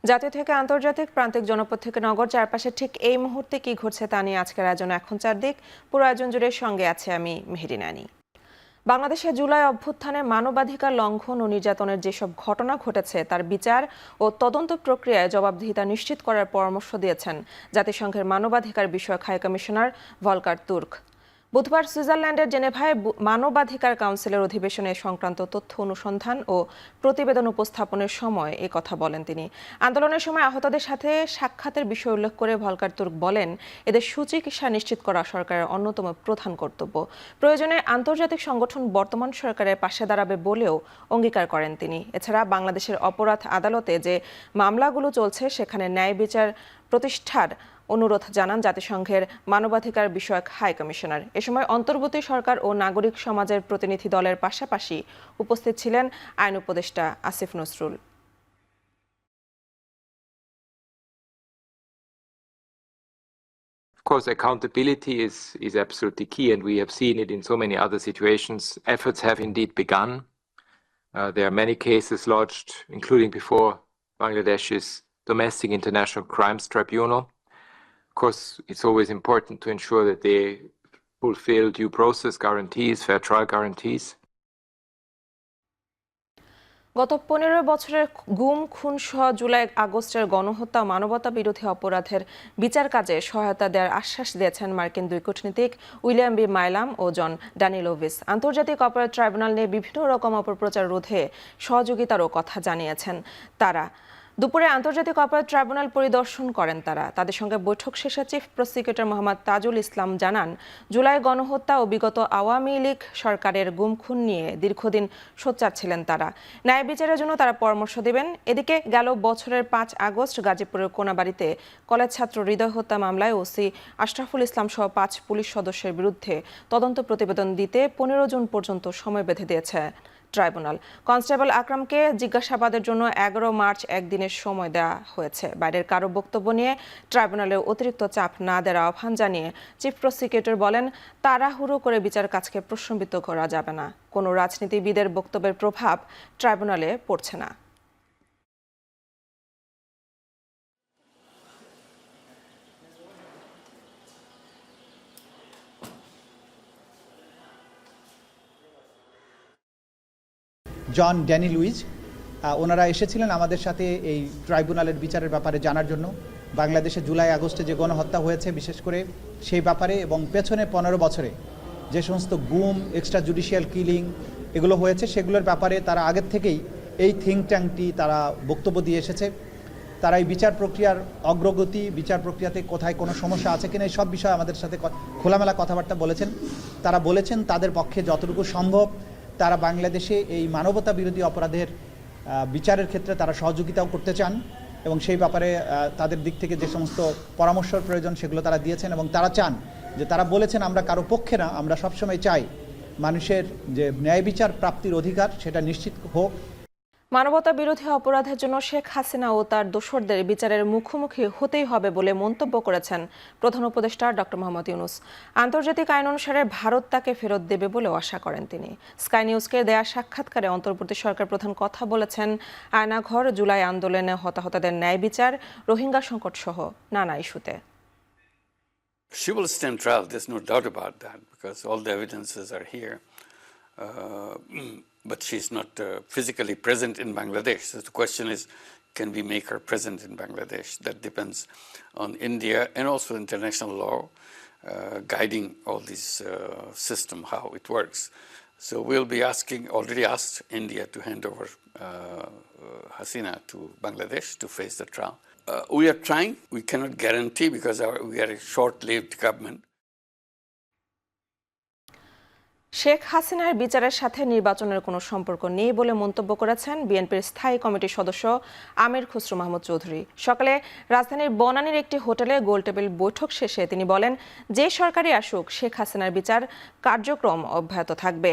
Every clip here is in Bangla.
জাতীয় থেকে আন্তর্জাতিক, প্রান্তিক জনপদ থেকে নগর, চারপাশে ঠিক এই মুহূর্তে কি ঘটছে তা নিয়ে আজকের আয়োজন এখন চারদিক। পুরো আয়োজন জুড়ে সঙ্গে আছে আমি মেহেরিন আনি। বাংলাদেশে জুলাই অভ্যুত্থানে মানবাধিকার লঙ্ঘন ও নির্যাতনের যেসব ঘটনা ঘটেছে তার বিচার ও তদন্ত প্রক্রিয়ায় জবাবদিহিতা নিশ্চিত করার পরামর্শ দিয়েছেন জাতিসংঘের মানবাধিকার বিষয়ক হাই কমিশনার ভলকার তুর্ক। বুধবার সুইজারল্যান্ডের জেনেভায় মানবাধিকার কাউন্সিলের অধিবেশনে সংক্রান্ত তথ্য অনুসন্ধান ও প্রতিবেদন উপস্থাপনের সময় এ কথা বলেন তিনি। আন্দোলনের সময় আহতদের সাথে সাক্ষাতের বিষয় উল্লেখ করে ভলকার তুর্ক বলেন, এদের সুচিকিৎসা নিশ্চিত করা সরকারের অন্যতম প্রধান কর্তব্য। প্রয়োজনে আন্তর্জাতিক সংগঠন বর্তমান সরকারের পাশে দাঁড়াবে বলেও অঙ্গীকার করেন তিনি। এছাড়া বাংলাদেশের অপরাধ আদালতে যে মামলাগুলো চলছে সেখানে ন্যায় বিচার প্রতিষ্ঠার অনুরোধ জানান জাতিসংঘের মানবাধিকার বিষয়ক হাই কমিশনার। এ সময় অন্তর্বর্তী সরকার ও নাগরিক সমাজের প্রতিনিধি দলের পাশাপাশি উপস্থিত ছিলেন আইন উপদেষ্টা Asif Nazrul. Of course, accountability is absolutely key, and we have seen it in so many other situations. Efforts have indeed begun. There are many cases lodged, including before Bangladesh's Domestic International Crimes Tribunal. Of course, it's always important to ensure that they fulfill due process guarantees, fair trial guarantees. গত 15 বছরের গুম, খুন সহ জুলাই আগস্টের গণহত্যা ও মানবতা বিরোধী অপরাধের বিচার কাজে সহায়তা দেওয়ার আশ্বাস দিয়েছেন মার্কিন দুই কূটনীতিক উইলিয়াম বি মাইলাম ও জন ড্যানিলোভিস। আন্তর্জাতিক অপরাধ ট্রাইব্যুনাল নিয়ে বিভিন্ন রকম অপপ্রচার রোধে সহযোগিতারও কথা জানিয়েছেন তারা। দুপুরে আন্তর্জাতিক অপরাধ ট্রাইব্যুনাল পরিদর্শন করেন তারা। তাদের সঙ্গে বৈঠক শেষে চিফ প্রসিকিউটর মোহাম্মদ তাজুল ইসলাম জানান, জুলাই গণহত্যা ও বিগত আওয়ামী লীগ সরকারের গুম খুন নিয়ে দীর্ঘদিন সোচ্চার ছিলেন তারা। ন্যায় বিচারের জন্য তারা পরামর্শ দেবেন। এদিকে গেল বছরের 5 আগস্ট গাজীপুরের কোনাবাড়িতে কলেজ ছাত্র হৃদয় হত্যা মামলায় ওসি আশরাফুল ইসলাম সহ 5 পুলিশ সদস্যের বিরুদ্ধে তদন্ত প্রতিবেদন দিতে 15 জুন পর্যন্ত সময় বেঁধে দিয়েছে ট্রাইব্যুনাল। কনস্টেবল আকরামকে জিজ্ঞাসাবাদের জন্য 11 মার্চ একদিনের সময় দেওয়া হয়েছে। বাইরের কারো বক্তব্য নিয়ে ট্রাইব্যুনালে অতিরিক্ত চাপ না দেওয়ার আহ্বান জানিয়ে চিফ প্রসিকিউটর বলেন, তাড়াহুড়ো করে বিচার কাজকে প্রশ্নবিদ্ধ করা যাবে না। কোনো রাজনীতিবিদের বক্তব্যের প্রভাব ট্রাইব্যুনালে পড়ছে না। জন ড্যানি লুইজ ওনারা এসেছিলেন আমাদের সাথে এই ট্রাইব্যুনালের বিচারের ব্যাপারে জানার জন্য। বাংলাদেশে জুলাই আগস্টে যে গণহত্যা হয়েছে বিশেষ করে সেই ব্যাপারে, এবং পেছনে 15 বছরে যে সমস্ত গুম, এক্সট্রা জুডিশিয়াল কিলিং এগুলো হয়েছে সেগুলোর ব্যাপারে তারা আগের থেকেই এই থিঙ্ক ট্যাঙ্কটি তারা বক্তব্য দিয়ে এসেছে। তারা এই বিচার প্রক্রিয়ার অগ্রগতি, বিচার প্রক্রিয়াতে কোথায় কোনো সমস্যা আছে কিনা এই সব বিষয়ে আমাদের সাথে খোলামেলা কথাবার্তা বলেছেন। তারা বলেছেন তাদের পক্ষে যতটুকু সম্ভব তারা বাংলাদেশে এই মানবতা বিরোধী অপরাধের বিচারের ক্ষেত্রে তারা সহযোগিতাও করতে চান, এবং সেই ব্যাপারে তাদের দিক থেকে যে সমস্ত পরামর্শের প্রয়োজন সেগুলো তারা দিয়েছেন। এবং তারা চান যে, তারা বলেছেন আমরা কারো পক্ষে না, আমরা সবসময় চাই মানুষের যে ন্যায় বিচার প্রাপ্তির অধিকার সেটা নিশ্চিত হোক। মানবতা বিরোধী অপরাধের জন্য শেখ হাসিনা ও তার দোসরদের বিচারের মুখোমুখি হতেই হবে বলে মন্তব্য করেছেন প্রধান উপদেষ্টা ডক্টর মোহাম্মদ ইউনূস। আন্তর্জাতিক আইন অনুসারে ভারত তাকে ফেরত দেবে বলেও আশা করেন তিনি। স্কাই নিউজকে দেয়া সাক্ষাৎকারে অন্তর্বর্তী সরকার প্রধান কথা বলেছেন আয়নাঘর, জুলাই আন্দোলনে হতাহতদের ন্যায় বিচার, রোহিঙ্গা সংকট সহ নানা ইস্যুতে। She will stand trial, there's no doubt about that, because all the evidences are here. But she's not physically present in Bangladesh. So the question is, can we make her present in Bangladesh? That depends on India and also international law guiding all this system, how it works. So we'll be already asked India to hand over Hasina to Bangladesh to face the trial. We are trying. We cannot guarantee because we are a short-lived government. Sheikh হাসিনার বিচারের সাথে নির্বাচনের কোনো সম্পর্ক নেই বলে মন্তব্য করেছেন বিএনপির স্থায়ী কমিটির সদস্য আমির খসরু মাহমুদ চৌধুরী। সকালে রাজধানীর বনানীর একটি হোটেলে গোলটেবিল বৈঠক শেষে তিনি বলেন, যে সরকারই আসুক শেখ হাসিনার বিচার কার্যক্রম অব্যাহত থাকবে।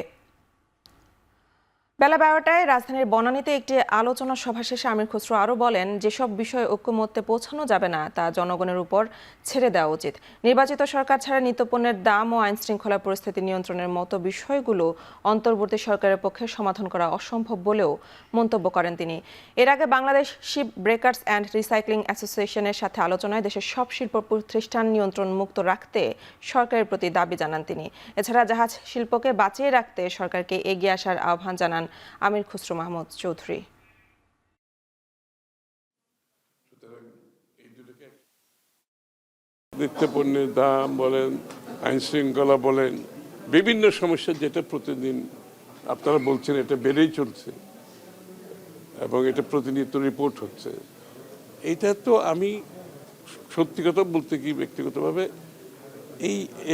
বেলা 12টায় রাজধানীর বনানীতে একটি আলোচনা সভা শেষে আমির খসরু আরও বলেন, যেসব বিষয়ে ঐক্যমত্যে পৌঁছানো যাবে না তা জনগণের উপর ছেড়ে দেওয়া উচিত। নির্বাচিত সরকার ছাড়া নিত্যপণ্যের দাম ও আইন শৃঙ্খলা পরিস্থিতি নিয়ন্ত্রণের মতো বিষয়গুলো অন্তর্বর্তী সরকারের পক্ষে সমাধান করা অসম্ভব বলেও মন্তব্য করেন তিনি। এর আগে Bangladesh ship breakers and recycling অ্যাসোসিয়েশনের সাথে আলোচনায় দেশের সব শিল্প প্রতিষ্ঠান নিয়ন্ত্রণ মুক্ত রাখতে সরকারের প্রতি দাবি জানান তিনি। এছাড়া জাহাজ শিল্পকে বাঁচিয়ে রাখতে সরকারকে এগিয়ে আসার আহ্বান জানান আমির খসরু মাহমুদ চৌধুরী। নিত্যপণ্যের দাম বলেন, আইন শৃঙ্খলা বলেন, বিভিন্ন সমস্যা যেটা প্রতিদিন আপনারা বলছেন এটা বেড়েই চলছে এবং এটা প্রতিনিয়ত রিপোর্ট হচ্ছে। এইটা তো আমি সত্যি কথা বলতে কি ব্যক্তিগতভাবে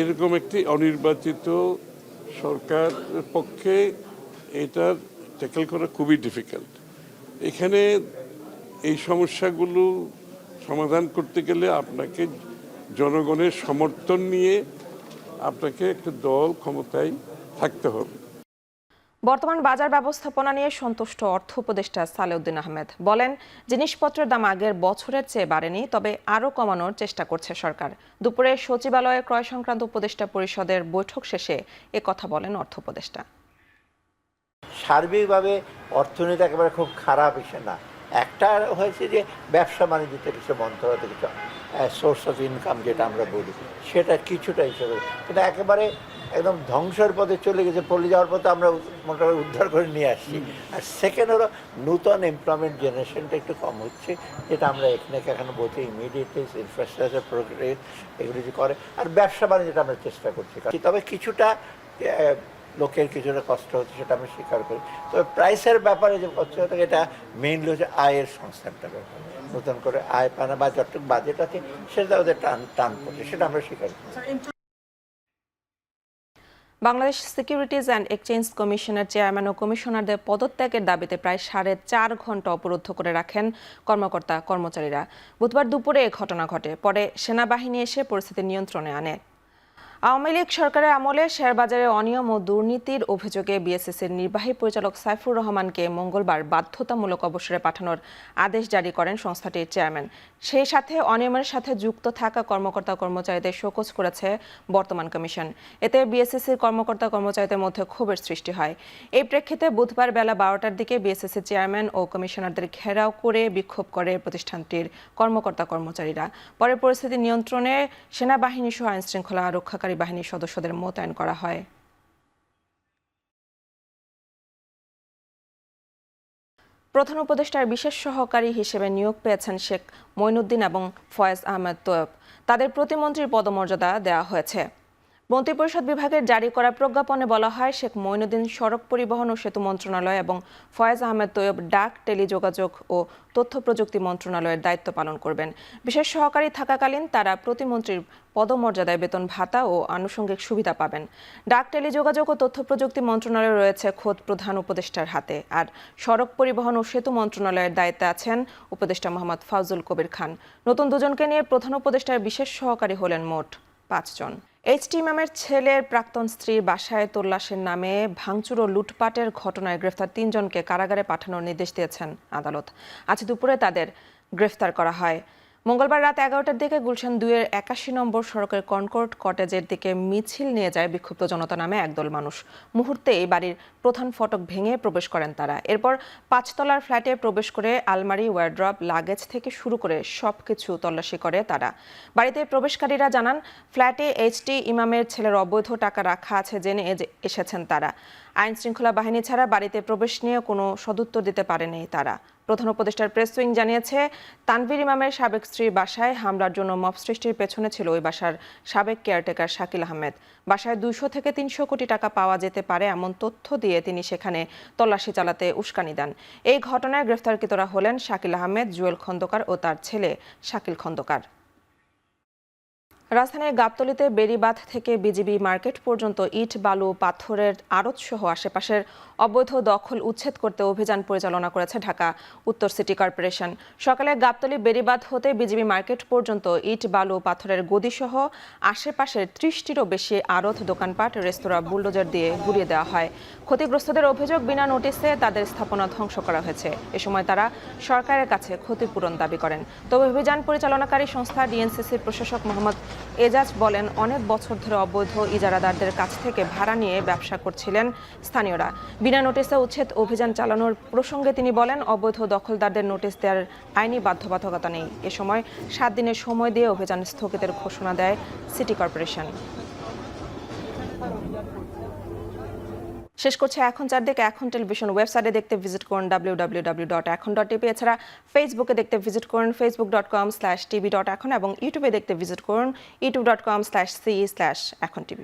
এরকম একটি অনির্বাচিত সরকারের পক্ষে এটা ট্যাকেল করা খুবই ডিফিকাল্ট। এখানে এই সমস্যাগুলো সমাধান করতে গেলে আপনাকে জনগণের সমর্থন নিয়ে আপনাকে একটা দল ক্ষমতায় থাকতে হবে। বর্তমান বাজার ব্যবস্থাপনা নিয়ে সন্তুষ্ট অর্থ উপদেষ্টা সালেউদ্দিন আহমেদ বলেন, জিনিসপত্রের দাম আগের বছরের চেয়ে বাড়েনি, তবে আরও কমানোর চেষ্টা করছে সরকার। দুপুরে সচিবালয়ে ক্রয় সংক্রান্ত উপদেষ্টা পরিষদের বৈঠক শেষে কথা বলেন অর্থ উপদেষ্টা। সার্বিকভাবে অর্থনীতি একেবারে খুব খারাপ এসে না, একটা হয়েছে যে ব্যবসা বাণিজ্যতে কিছু মন্ত্রণালয় কিছু সোর্স অফ ইনকাম যেটা আমরা বলি সেটা কিছুটা হিসেবে, কিন্তু একেবারে একদম ধ্বংসের পথে চলে গেছে, পড়ে যাওয়ার পথে আমরা মোটামুটি উদ্ধার করে নিয়ে আসছি। আর সেকেন্ড হলো নূতন এমপ্লয়মেন্ট জেনারেশনটা একটু কম হচ্ছে, যেটা আমরা এখানে বলছি ইমিডিয়েটলি ইনফ্রাস্ট্রাকচার প্রোগ্রেস এগুলো যে করে, আর ব্যবসা বাণিজ্যটা আমরা চেষ্টা করছি। তবে কিছুটা লোকের কিছুটা কষ্ট হচ্ছে সেটা আমি স্বীকার করি। তবে প্রাইসের ব্যাপারে যে কষ্ট থাকে এটা মেইনলি হচ্ছে আয়ের সংস্থানটা ব্যাপার, নতুন করে আয় পানা বা যতটুকু বাজেট আছে সেটা ওদের টান পড়ছে, সেটা আমরা স্বীকার করি। বাংলাদেশ সিকিউরিটিজ অ্যান্ড এক্সচেঞ্জ কমিশনের চেয়ারম্যান ও কমিশনারদের পদত্যাগের দাবিতে প্রায় 4.5 ঘন্টা অবরুদ্ধ করে রাখেন কর্মকর্তা কর্মচারীরা। বুধবার দুপুরে এ ঘটনা ঘটে, পরে সেনাবাহিনী এসে পরিস্থিতি নিয়ন্ত্রণে আনে। আওয়ামী লীগ সরকারের আমলে শেয়ারবাজারে অনিয়ম ও দুর্নীতির অভিযোগে বিএসইসির নির্বাহী পরিচালক সাইফুর রহমানকে মঙ্গলবার বাধ্যতামূলক অবসরে পাঠানোর আদেশ জারি করেন সংস্থাটির চেয়ারম্যান। সেই সাথে অনিয়মের সাথে যুক্ত থাকা কর্মকর্তা কর্মচারীদের শোকজ করেছে বর্তমান কমিশন। এতে বিএসইসির কর্মকর্তা কর্মচারীদের মধ্যে ক্ষোভের সৃষ্টি হয়। এই প্রেক্ষিতে বুধবার বেলা 12টার দিকে বিএসইসির চেয়ারম্যান ও কমিশনারদের ঘেরাও করে বিক্ষোভ করে প্রতিষ্ঠানটির কর্মকর্তা কর্মচারীরা। পরে পরিস্থিতি নিয়ন্ত্রণে সেনাবাহিনী সহ আইন শৃঙ্খলা রক্ষাকারী বাহিনীর সদস্যদের মোতায়েন করা হয়। প্রধান উপদেষ্টার বিশেষ সহকারী হিসেবে নিয়োগ পেয়েছেন শেখ মঈনুদ্দিন এবং ফয়েজ আহমেদ তোয়েব। তাদের প্রতিমন্ত্রীর পদমর্যাদা দেওয়া হয়েছে। মন্ত্রিপরিষদ বিভাগের জারি করা প্রজ্ঞাপনে বলা হয়, শেখ মঈনুদ্দিন সড়ক পরিবহন ও সেতু মন্ত্রণালয় এবং ফয়েজ আহমেদ তোয়েব ডাক, টেলিযোগাযোগ ও তথ্য প্রযুক্তি মন্ত্রণালয়ের দায়িত্ব পালন করবেন। বিশেষ সহকারী থাকাকালীন তারা প্রতিমন্ত্রীর পদমর্যাদায় বেতন ভাতা ও আনুষঙ্গিক সুবিধা পাবেন। ডাক, টেলিযোগাযোগ ও তথ্য প্রযুক্তি মন্ত্রণালয় রয়েছে খোদ প্রধান উপদেষ্টার হাতে, আর সড়ক পরিবহন ও সেতু মন্ত্রণালয়ের দায়িত্বে আছেন উপদেষ্টা মোহাম্মদ ফাউজুল কবির খান। নতুন দুজনকে নিয়ে প্রধান উপদেষ্টার বিশেষ সহকারী হলেন মোট 5 জন। এইচটি ইমামের ছেলের প্রাক্তন স্ত্রীর বাসায় তল্লাশের নামে ভাঙচুর ও লুটপাটের ঘটনায় গ্রেফতার 3 জনকে কারাগারে পাঠানোর নির্দেশ দিয়েছেন আদালত। আজ দুপুরে তাদের গ্রেফতার করা হয়। মঙ্গলবার রাত 11টার দিকে গুলশান 2-এর 81 নম্বর সড়কের কনকর্ড কটেজের দিকে মিছিল নিয়ে যায় বিক্ষুব্ধ জনতা নামে একদল মানুষ। মুহূর্তেই বাড়ির প্রধান ফটক ভেঙে প্রবেশ করেন তারা। এরপর 5 তলার ফ্ল্যাটে প্রবেশ করে আলমারি, ওয়ারড্রপ, লাগেজ থেকে শুরু করে সবকিছু তল্লাশি করে তারা। বাড়িতে প্রবেশকারীরা জানান, ফ্ল্যাটে এইচটি ইমামের ছেলের অবৈধ টাকা রাখা আছে জেনে এসেছেন তারা। আইন শৃঙ্খলা বাহিনী ছাড়া বাড়িতে প্রবেশ নিয়ে কোনো সদুত্তর দিতে পারেনি তারা। প্রধান উপদেষ্টার প্রেস উইং জানিয়েছে, তানভীর ইমামের সাবেক স্ত্রীর বাসায় হামলার জন্য মব সৃষ্টির পেছনে ছিল ওই বাসার সাবেক কেয়ারটেকার শাকিল আহমেদ। বাসায় 200 থেকে 300 কোটি টাকা পাওয়া যেতে পারে এমন তথ্য দিয়ে তিনি সেখানে তল্লাশি চালাতে উস্কানি দেন। এই ঘটনায় গ্রেফতারকৃতরা হলেন শাকিল আহমেদ, জুয়েল খন্দকার ও তার ছেলে শাকিল খন্দকার। রাজধানীর গাবতলীতে বেড়িবাঁধ থেকে বিজিবি মার্কেট পর্যন্ত ইট বালু পাথরের আড়ত সহ আশেপাশের অবৈধ দখল উচ্ছেদ করতে অভিযান পরিচালনা করেছে ঢাকা উত্তর সিটি কর্পোরেশন। সকালে গাবতলী বেড়িবাঁধ হতে বিজিবি মার্কেট পর্যন্ত ইট বালু পাথরের গদি সহ আশেপাশের 30টিরও বেশি আড়ত, দোকানপাট, রেস্তোরাঁ বুলডোজার দিয়ে গুড়িয়ে দেওয়া হয়। ক্ষতিগ্রস্তদের অভিযোগ, বিনা নোটিশে তাদের স্থাপনা ধ্বংস করা হয়েছে। এ সময় তারা সরকারের কাছে ক্ষতিপূরণ দাবি করেন। তবে অভিযান পরিচালনাকারী সংস্থা ডিএনসিসির প্রশাসক মোহাম্মদ এজাজ বলেন, অনেক বছর ধরে অবৈধ ইজারাদারদের কাছ থেকে ভাড়া নিয়ে ব্যবসা করছিলেন স্থানীয়রা। বিনা নোটিশে উচ্ছেদ অভিযান চালানোর প্রসঙ্গে তিনি বলেন, অবৈধ দখলদারদের নোটিশ দেওয়ার আইনি বাধ্যবাধকতা নেই। এ সময় 7 দিনের সময় দিয়ে অভিযান স্থগিতের ঘোষণা দেয় সিটি কর্পোরেশন। শেষ করছে এখন চারদিকে। এখন টেলিভিশন ওয়েবসাইটে দেখতে ভিজিট করুন www.এখন.tv। এছাড়া ফেসবুকে দেখতে ভিজিট করুন facebook.com/tv.এখন এবং ইউটিউবে দেখতে ভিজিট করুন youtube.com/ce/echontv।